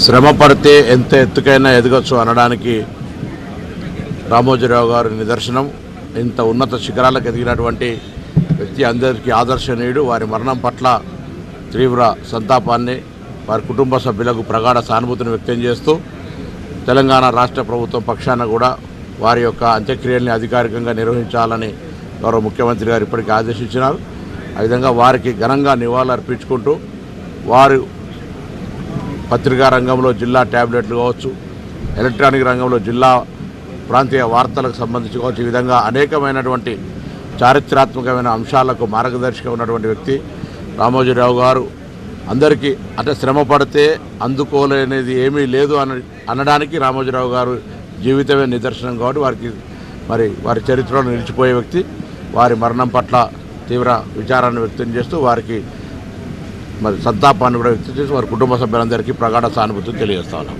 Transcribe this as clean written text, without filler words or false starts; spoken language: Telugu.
శ్రమ పడితే ఎంత ఎత్తుకైనా ఎదగొచ్చు అనడానికి రామోజీరావు గారి నిదర్శనం. ఇంత ఉన్నత శిఖరాలకు ఎదిగినటువంటి వ్యక్తి, అందరికీ ఆదర్శనీయుడు. వారి మరణం పట్ల తీవ్ర సంతాపాన్ని, వారి కుటుంబ సభ్యులకు ప్రగాఢ సానుభూతిని వ్యక్తం చేస్తూ తెలంగాణ రాష్ట్ర ప్రభుత్వం పక్షాన కూడా వారి యొక్క అంత్యక్రియల్ని అధికారికంగా నిర్వహించాలని గౌరవ ముఖ్యమంత్రి గారు ఇప్పటికీ ఆదేశించినారు. ఆ విధంగా వారికి ఘనంగా నివాళులు అర్పించుకుంటూ వారు పత్రికా రంగంలో జిల్లా ట్యాబ్లెట్లు కావచ్చు, ఎలక్ట్రానిక్ రంగంలో జిల్లా ప్రాంతీయ వార్తలకు సంబంధించి కావచ్చు, ఈ విధంగా అనేకమైనటువంటి చారిత్రాత్మకమైన అంశాలకు మార్గదర్శిగా ఉన్నటువంటి వ్యక్తి రామోజీరావు గారు. అందరికీ అంటే శ్రమ పడితే అందుకోలేనిది ఏమీ లేదు అనడానికి రామోజీరావు గారు జీవితమే నిదర్శనం. కాబట్టి వారి చరిత్రలో నిలిచిపోయే వ్యక్తి. వారి మరణం పట్ల తీవ్ర విచారాన్ని వ్యక్తం చేస్తూ వారికి సంతాపాన్ని కూడా వ్యక్తం చేసి వారి కుటుంబ సభ్యులందరికీ ప్రగాఢ సానుభూతిని తెలియజేస్తా ఉన్నాం.